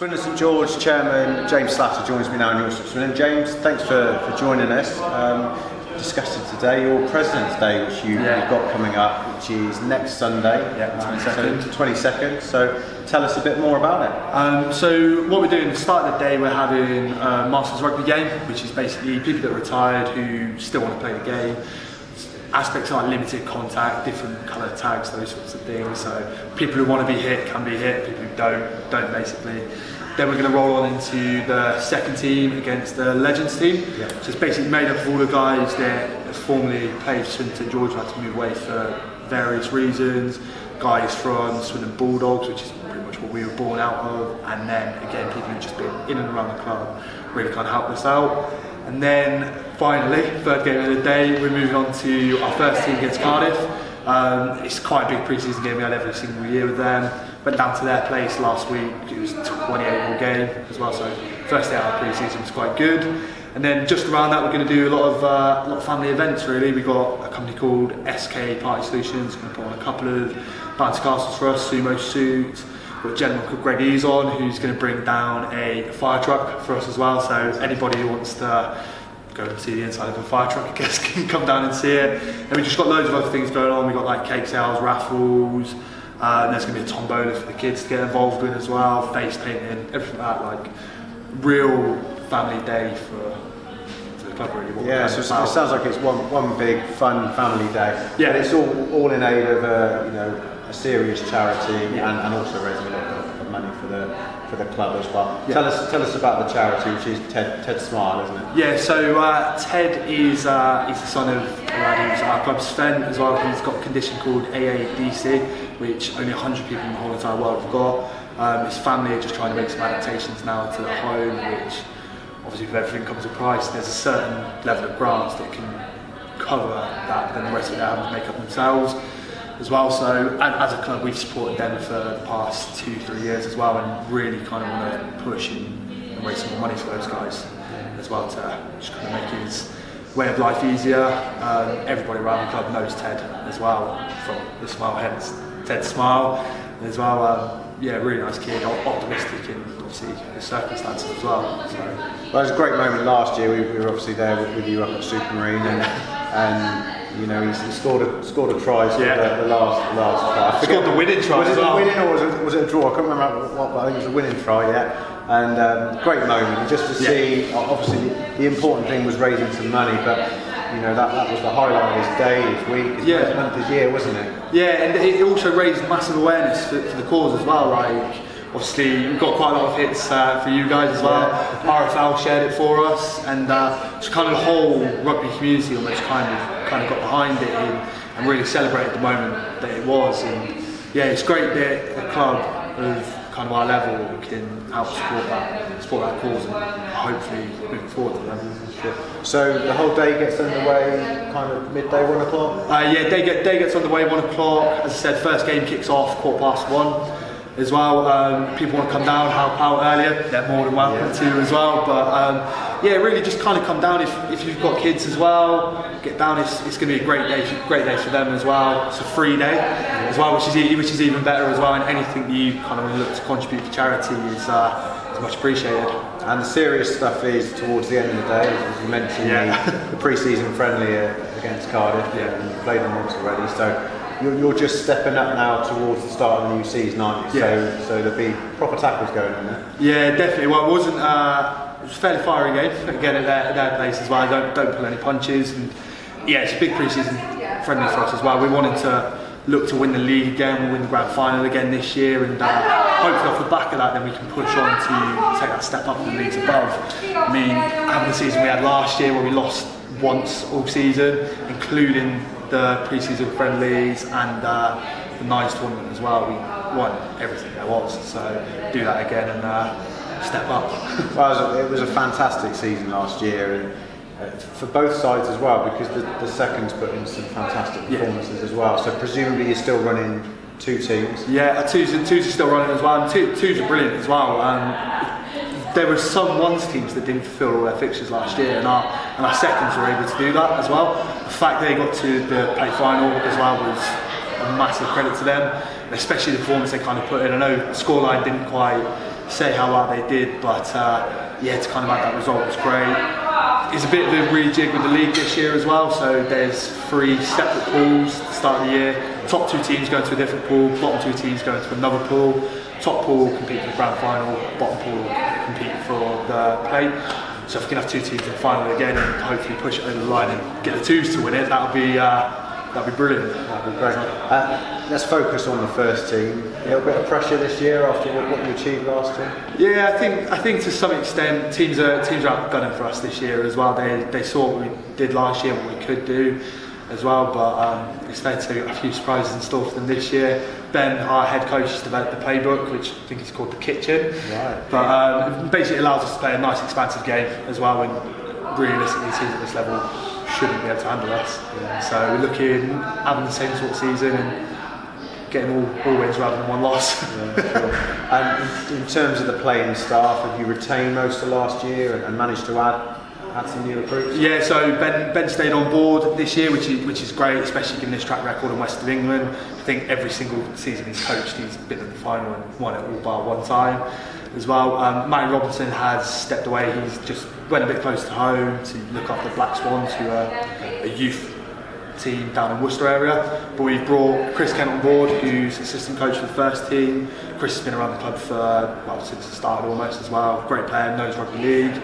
Swindon St George Chairman James Slatter joins me now in your Swindon. James, thanks for joining us. Discussing today your President's Day, which you've got coming up, which is next Sunday, 22nd. So tell us a bit more about it. So what we're doing at the start of the day, we're having a Masters rugby game, which is basically people that are retired who still want to play the game. Aspects like limited contact, different colour tags, those sorts of things. So people who want to be hit can be hit, people who don't basically. Then we're going to roll on into the second team against the Legends team. So it's basically made up of all the guys that formerly played for Swindon St George, had to move away for various reasons. Guys from Swindon Bulldogs, which is pretty much what we were born out of. And then again, people who've just been in and around the club, really kind of helped us out. And then finally, third game of the day, we're moving on to our first team against Cardiff. It's quite a big pre-season game we had every single year with them. Went down to their place last week, it was a 28-ball game as well, so first day out of pre-season was quite good. And then just around that we're going to do a lot of family events really. We've got a company called SK Party Solutions, going to put on a couple of bouncy castles for us, sumo suits. We've got a gentleman called Greg Eason who's going to bring down a fire truck for us as well, so anybody who wants to go and see the inside of a fire truck, I guess, can come down and see it. And we've just got loads of other things going on. We've got like cake sales, raffles, there's going to be a tombola for the kids to get involved with as well, face painting, everything like that, like real family day for the club really. Yeah, so it sounds like it's one big fun family day. Yeah. But it's all in aid of a serious charity and also raising a lot of money for the club as well. Yeah. Tell us about the charity, which is Ted Smile, isn't it? Yeah, so Ted is the son of a lad who's our club's friend as well. He's got a condition called AADC, which only 100 people in the whole entire world have got. His family are just trying to make some adaptations now to the home, which obviously with everything comes a price. There's a certain level of grants that can cover that, but then the rest of it they have to make up themselves as well. So as a club we've supported them for the past 2-3 years as well, and really kind of want to push and raise some more money for those guys as well to just kind of make his way of life easier. Everybody around the club knows Ted as well from the Smile, hence Ted Smile as well. Yeah, really nice kid, optimistic in obviously his circumstances as well. So. Well, it was a great moment last year. We were obviously there with you up at Supermarine, and you know he scored a try, the last try. Scored the winning try. Was it a winning or was it a draw? I can't remember what, but I think it was a winning try. And great moment. Just to see, obviously the important thing was raising some money, but you know that was the highlight of his day, his week, his month, his year, wasn't it? Yeah, and it also raised massive awareness for the cause as well. Like obviously we've got quite a lot of hits for you guys as well. RFL shared it for us, and just kind of the whole rugby community almost kind of got behind it and really celebrated the moment that it was. And yeah, it's great that the club of kind of our level can help support that cause and hopefully moving forward to them. So the whole day gets underway kind of midday, 1 o'clock? Yeah, day gets underway 1 o'clock. As I said, first game kicks off 1:15 as well. People want to come down, help out earlier, they're more than welcome to as well. But yeah, really just kind of come down if you've got kids as well. Get down. It's going to be a great day for them as well. It's a free day as well, which is even better as well. And anything that you kind of want to look to contribute for charity is much appreciated. And the serious stuff is towards the end of the day, as you mentioned, the pre-season friendly against Cardiff. And you played them once already, so you're just stepping up now towards the start of the new season, aren't you? So there'll be proper tackles going on there. Yeah, definitely. Well, it was a fairly fiery game again at their place as well. Don't pull any punches, and yeah, it's a big pre-season friendly for us as well. We wanted to look to win the league again, we'll win the grand final again this year, and hopefully off the back of that then we can push on to take that step up in the leagues above. I mean, having the season we had last year where we lost once all season, including the pre-season friendlies and the Nines tournament as well, we won everything there was, so do that again and step up. Well, it was a fantastic season last year, and for both sides as well, because the seconds put in some fantastic performances as well. So presumably you're still running two teams. Yeah, twos are still running as well, and twos are brilliant as well. There were some ones teams that didn't fulfil all their fixtures last year, and our seconds were able to do that as well. The fact they got to the play final as well was a massive credit to them, and especially the performance they kind of put in. I know the scoreline didn't quite say how well they did, but yeah, to kind of have that result was great. It's a bit of a rejig with the league this year as well, so there's 3 separate pools at the start of the year. Top 2 teams go to a different pool, bottom 2 teams go to another pool. Top pool compete for the grand final, bottom pool compete for the plate. So if we can have 2 teams in the final again and hopefully push it over the line and get the 2s to win it, that'd be brilliant. That'd be great. Let's focus on the first team. A little bit of pressure this year after what you achieved last year. Yeah, I think to some extent teams are out gunning for us this year as well. They saw what we did last year, what we could do as well. But it's fair to say a few surprises in store for them this year. Ben, our head coach, has developed the playbook, which I think is called the Kitchen. Right. But basically it allows us to play a nice expansive game as well. When realistically teams at this level shouldn't be able to handle us. Yeah. So we're looking having the same sort of season and getting all wins rather than 1 loss. Yeah, sure. And in terms of the playing staff, have you retained most of last year and managed to add some new recruits? Yeah, so Ben stayed on board this year, which is great, especially given his track record in West of England. I think every single season he's coached, he's been in the final and won it all bar 1 time as well. Matty Robinson has stepped away. He's just went a bit close to home to look after the Black Swans, who are a youth team down in Worcester area. But we've brought Chris Kent on board, who's assistant coach for the first team. Chris has been around the club for since it started almost as well. Great player, knows rugby league.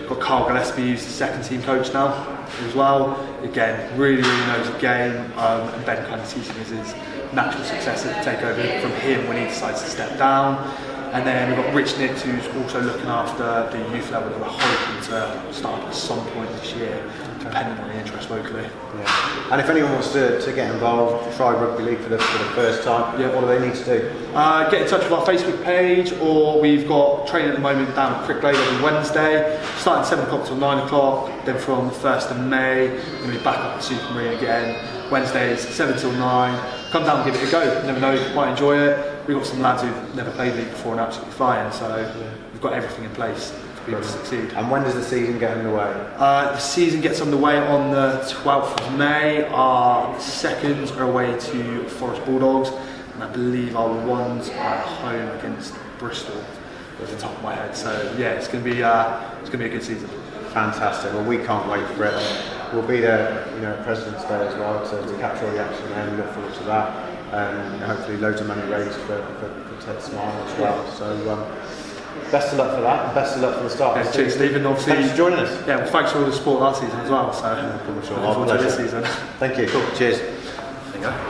Got Carl Gillespie, who's the second team coach now as well. Again, really knows the game, and Ben kind of sees him as his natural successor to take over from him when he decides to step down. And then we've got Rich Nix, who's also looking after the youth level that we're hoping to start at some point this year, depending on the interest locally. Yeah. And if anyone wants to get involved, try rugby league for the first time, what do they need to do? Get in touch with our Facebook page, or we've got training at the moment down at Cricklade every Wednesday, starting 7 o'clock till 9 o'clock. Then from the 1st of May, we'll be back up at Supermarine again. Wednesdays 7 till 9. Come down and give it a go. You never know, you might enjoy it. We've got some lads who've never played league before and absolutely flying, so we've got everything in place for people to succeed. And when does the season get underway? The season gets underway on the 12th of May. Our seconds are away to Forest Bulldogs, and I believe our ones are at home against Bristol, off the top of my head. So yeah, it's going to be a good season. Fantastic. Well, we can't wait for it. We'll be there, at President's Day as well to capture all the action there. We look forward to that. Hopefully loads of money raised for Ted Smile as well. So best of luck for that, and best of luck for the start. Yeah, cheers, Stephen. Obviously, thanks for joining us. Yeah, well, thanks for all the support last season as well. So sure. this season. Thank you. Cool. Cheers. There you go.